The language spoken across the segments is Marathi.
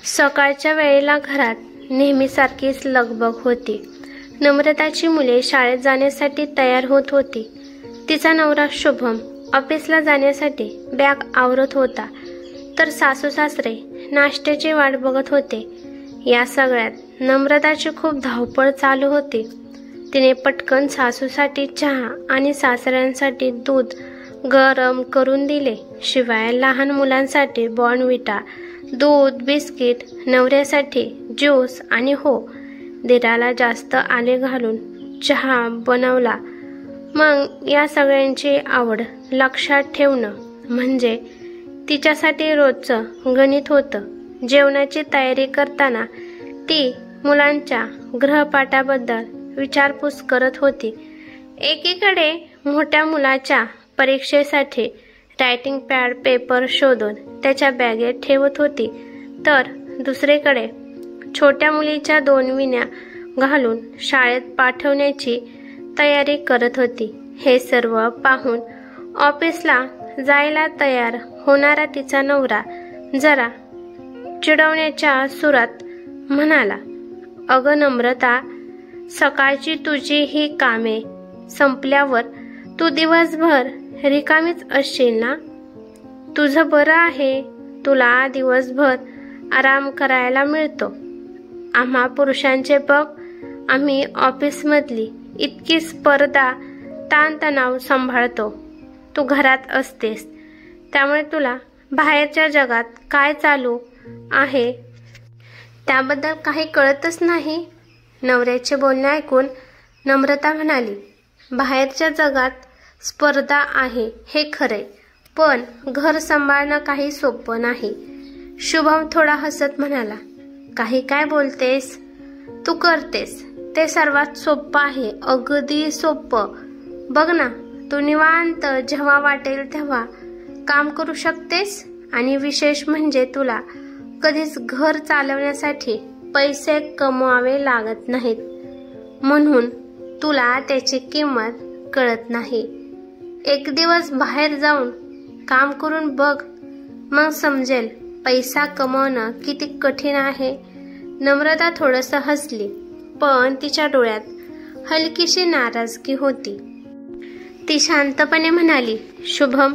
सकाळच्या वेळेला घरात नेहमीसारखीच लगबग होती. नम्रताची मुले शाळेत जाण्यासाठी तयार होत होती. तिचा नवरा शुभम ऑफिसला जाण्यासाठी बॅग आवरत होता, तर सासू सासरे नाश्त्याची वाट बघत होते. या सगळ्यात नम्रताची खूप धावपळ चालू होती. तिने पटकन सासूसाठी चहा आणि सासऱ्यांसाठी दूध गरम करून दिले. शिवाय लहान मुलांसाठी बॉर्नव्हिटा, दूध, बिस्किट, नवऱ्यासाठी ज्यूस आणि हो, दिराला जास्त आले घालून चहा बनवला. मग या सगळ्यांची आवड लक्षात ठेवणं म्हणजे तिच्यासाठी रोजचं गणित होतं. जेवणाची तयारी करताना ती मुलांच्या गृहपाठाबद्दल विचारपूस करत होती. एकीकडे मोठ्या मुलाच्या परीक्षेसाठी रायटिंग पॅड पेपर शोधून त्याच्या बॅगेत ठेवत होती, तर दुसरीकडे छोट्या मुलीच्या 2 विण्या घालून शाळेत पाठवण्याची तयारी करत होती. हे सर्व पाहून ऑफिसला जायला तयार होणारा तिचा नवरा जरा चिडवण्याच्या सुरात म्हणाला, "अगं नम्रता, सकाळची तुझी ही कामे संपल्यावर तू दिवसभर रिकामीच असशील ना? तुझं बरं आहे, तुला दिवसभर आराम करायला मिळतो. आम्हा पुरुषांचे बघ, आम्ही ऑफिसमधली इतकी स्पर्धा ताणतणाव सांभाळतो. तू घरात असतेस, त्यामुळे तुला बाहेरच्या जगात काय चालू आहे त्याबद्दल काही कळतच नाही." नवऱ्याचे बोलणे ऐकून नम्रता म्हणाली, "बाहेरच्या जगात स्पर्धा आहे हे खरे, पण घर सांभाळणं काही सोपं नाही." शुभम थोडा हसत म्हणाला, "काही काय बोलतेस? तू करतेस ते सर्वात सोपं आहे, अगदी सोपं. बघ ना, तू निवांत जेव्हा वाटेल तेव्हा काम करू शकतेस, आणि विशेष म्हणजे तुला कधीच घर चालवण्यासाठी पैसे कमवावे लागत नाहीत, म्हणून तुला त्याची किंमत कळत नाही. एक दिवस बाहेर जाऊन काम करून बघ, मग समजेल पैसा कमवणं किती कठीण आहे." नम्रता थोडंसं हसली, पण तिच्या डोळ्यात हलकीशी नाराजगी होती. ती शांतपणे म्हणाली, "शुभम,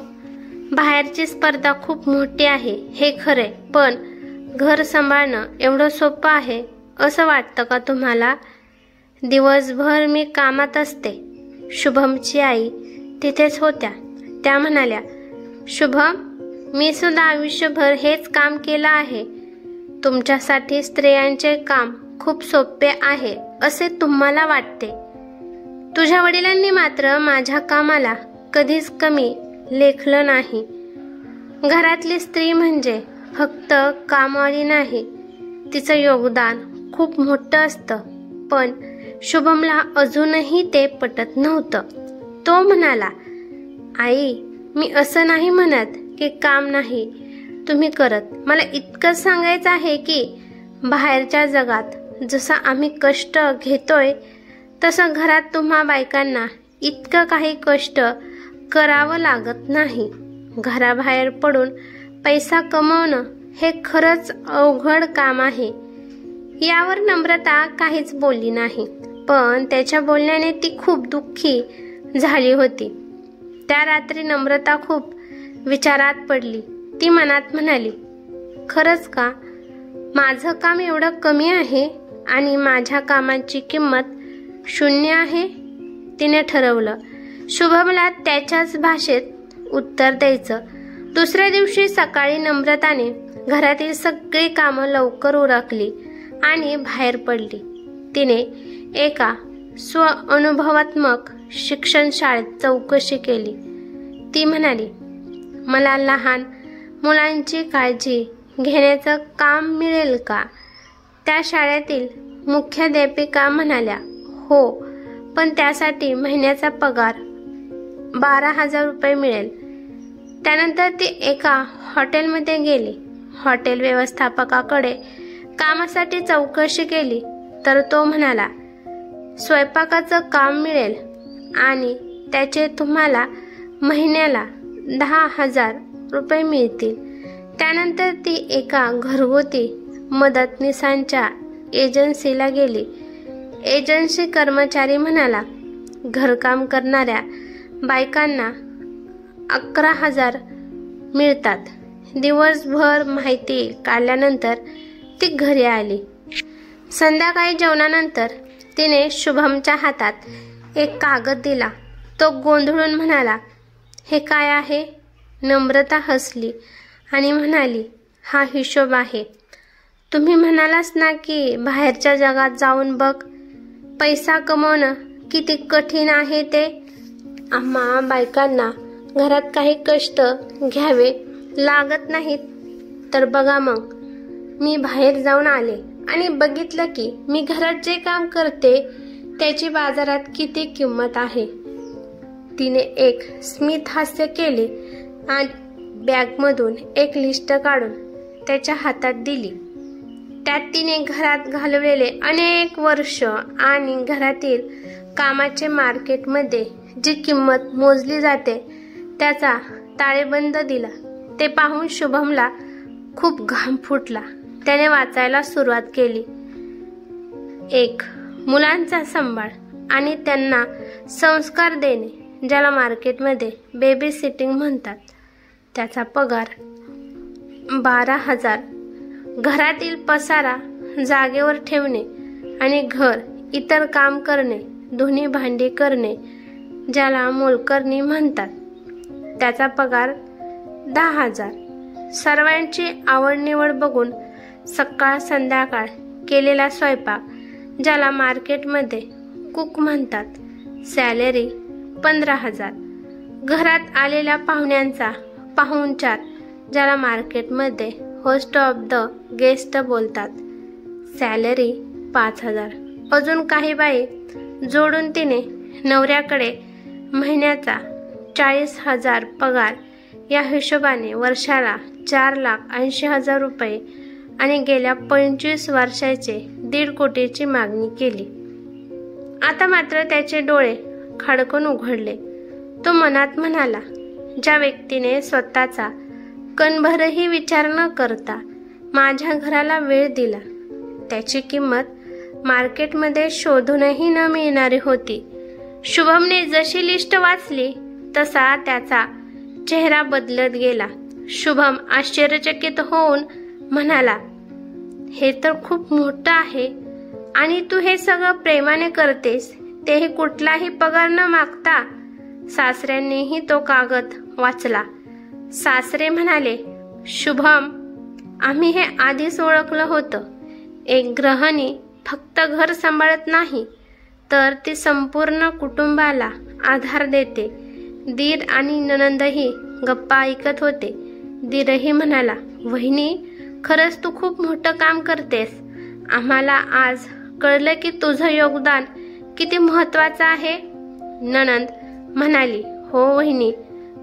बाहेरची स्पर्धा खूप मोठी आहे हे खरे, पण घर सांभाळणं एवढं सोपं आहे असं वाटतं का तुम्हाला? दिवसभर मी कामात असते." शुभमची आई तिथेच होत्या. त्या म्हणाल्या, "शुभम, मी सुद्धा आयुष्यभर हेच काम केलं आहे. तुमच्यासाठी स्त्रियांचे काम खूप सोपे आहे असे तुम्हाला वाटते. तुझ्या वडिलांनी मात्र माझ्या कामाला कधीच कमी लेखलं नाही. घरातली स्त्री म्हणजे फक्त कामवाली नाही, तिचं योगदान खूप मोठं असतं." पण शुभमला अजूनही ते पटत नव्हतं. तो म्हणाला, "आई, मी असं नाही म्हणत की काम नाही तुम्ही करत. मला इतकंच सांगायचं आहे की बाहेरच्या जगात जसं आम्ही कष्ट घेतोय, तसं घरात तुम्हा बायकांना इतकं काही कष्ट करावं लागत नाही. घराबाहेर पडून पैसा कमवणं हे खरंच अवघड काम आहे." यावर नम्रता काहीच बोलली नाही, पण त्याच्या बोलण्याने ती खूप दुःखी झाली होती. त्या रात्री नम्रता खूप विचारात पडली. ती मनात म्हणाली, "खरंच का माझं काम एवढं कमी आहे आणि माझ्या कामाची किंमत 0 आहे?" तिने ठरवलं शुभमला त्याच्याच भाषेत उत्तर द्यायचं. दुसऱ्या दिवशी सकाळी नम्रताने घरातील सगळी कामं लवकर उरकली आणि बाहेर पडली. तिने एका स्वअनुभवात्मक शिक्षण शाळेत चौकशी केली. ती म्हणाली, "मला लहान मुलांची काळजी घेण्याचं काम मिळेल का?" त्या शाळेतील मुख्याध्यापिका म्हणाल्या, "हो, पण त्यासाठी महिन्याचा पगार 12,000 रुपये मिळेल." त्यानंतर ती एका हॉटेलमध्ये गेली. हॉटेल व्यवस्थापकाकडे कामासाठी चौकशी केली, तर तो म्हणाला, "स्वयंपाकाचं काम मिळेल आणि त्याचे तुम्हाला महिन्याला 10,000 रुपये मिळतील." त्यानंतर ती एका घरगुती मदतनीसांच्या एजन्सीला गेली. एजन्सी कर्मचारी म्हणाला, घरकाम करणाऱ्या बायकांना 11,000 मिळतात. दिवसभर माहिती काढल्यानंतर ती घरी आली. संध्याकाळी जेवणानंतर तिने शुभमच्या हातात एक कागद दिला. तो गोंधळून म्हणाला, हे काय आहे? नम्रता हसली आणि म्हणाली, हा हिशोब आहे. तुम्ही म्हणालास ना की बाहेरच्या जगात जाऊन बघ, पैसा कमवणं किती कठीण आहे ते. आम्हा बायकांना घरात काही कष्ट घ्यावे लागत नाहीत. तर बघा मग, मी बाहेर जाऊन आले आणि बघितलं की मी घरात जे काम करते त्याची बाजारात किती किंमत आहे. तिने एक स्मित हास्य केले आणि बॅगमधून एक लिस्ट काढून त्याच्या हातात दिली. त्यात तिने घरात घालवलेले अनेक वर्ष आणि घरातील कामाचे मार्केटमध्ये जी किंमत मोजली जाते त्याचा ताळेबंद दिला. ते पाहून शुभमला खूप घाम फुटला. त्याने वाचायला सुरुवात केली. 1. मुलांचा सांभाळ आणि त्यांना संस्कार देणे, ज्याला मार्केटमध्ये बेबी सिटिंग म्हणतात. त्याचा पगार 12,000. घरातील पसारा जागेवर ठेवणे आणि घर इतर काम करणे, धुणी भांडी करणे, ज्याला मोलकरणी म्हणतात. त्याचा पगार 10,000. सर्वांची आवड निवड बघून सकाळ संध्याकाळ केलेला स्वयंपाक, ज्याला मार्केटमध्ये कुक म्हणतात. सॅलरी 15,000. घरात आलेल्या पाहुण्यांचा पाहुणचार, ज्याला मार्केटमध्ये होस्ट ऑफ द गेस्ट बोलतात. सॅलरी 5,000. अजून काही बाई जोडून तिने नवऱ्याकडे महिन्याचा 40,000 पगार या हिशोबाने वर्षाला 4,80,000 रुपये आणि गेल्या 25 वर्षाचे 1.5 कोटीची मागणी केली. आता मात्र त्याचे डोळे खडकून उघडले. तो मनात म्हणाला, ज्या व्यक्तीने स्वतःचा कणभरही विचार न करता माझ्या घराला वेळ दिला, त्याची किंमत मार्केटमध्ये शोधूनही न मिळणारी होती. शुभमने जशी लिस्ट वाचली तसा त्याचा चेहरा बदलत गेला. शुभम आश्चर्यचकित होऊन म्हणाला, हे तर खूप मोठं आहे आणि तू हे सगळं प्रेमाने करतेस, तेही कुठलाही पगार न मागता. सासऱ्यांनीही तो कागद वाचला. सासरे म्हणाले, शुभम, आम्ही हे आधीच ओळखलं होतं. एक गृहिणी फक्त घर सांभाळत नाही, तर ती संपूर्ण कुटुंबाला आधार देते. दीर आणि नणंदही गप्पा ऐकत होते. दीरही म्हणाला, वहिनी, खरंच तू खूप मोठं काम करतेस. आम्हाला आज कळलं की तुझं योगदान किती महत्वाचं आहे. नणंद म्हणाली, हो वहिनी,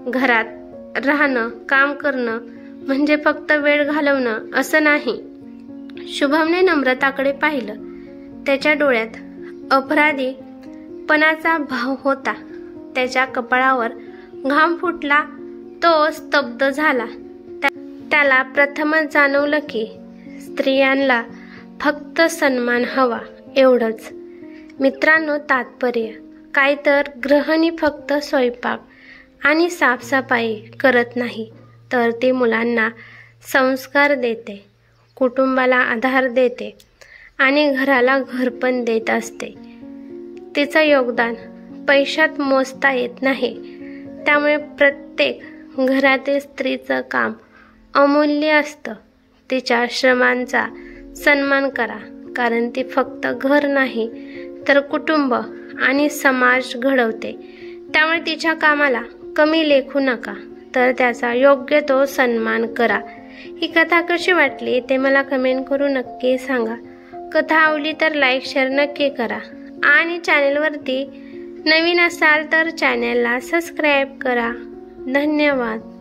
घरात राहणं, काम करणं म्हणजे फक्त वेळ घालवणं असं नाही. शुभमने नम्रताकडे पाहिलं. त्याच्या डोळ्यात अपराधीपणाचा भाव होता. त्याच्या कपाळावर घाम फुटला. तो स्तब्ध झाला. त्याला प्रथमच जाणवलं की स्त्रियांना फक्त सन्मान हवा, एवढंच. मित्रांनो, तात्पर्य काय तर गृहिणी फक्त स्वयंपाक आणि साफसफाई करत नाही, तर ती मुलांना संस्कार देते, कुटुंबाला आधार देते आणि घराला घरपण देत असते. तिचं योगदान पैशात मोजता येत नाही. त्यामुळे प्रत्येक घरातील स्त्रीचं काम अमूल्य असतं. तिच्या श्रमांचा सन्मान करा, कारण ती फक्त घर नाही तर कुटुंब आणि समाज घडवते. त्यामुळे तिच्या कामाला कमी लेखू नका, तर त्याचा योग्य तो सन्मान करा. ही कथा कशी वाटली ते मला कमेंट करून नक्की सांगा. कथा आवडली तर लाईक शेअर नक्की करा आणि चॅनेलवरती नवीन असाल तर चॅनेलला सबस्क्राईब करा. धन्यवाद.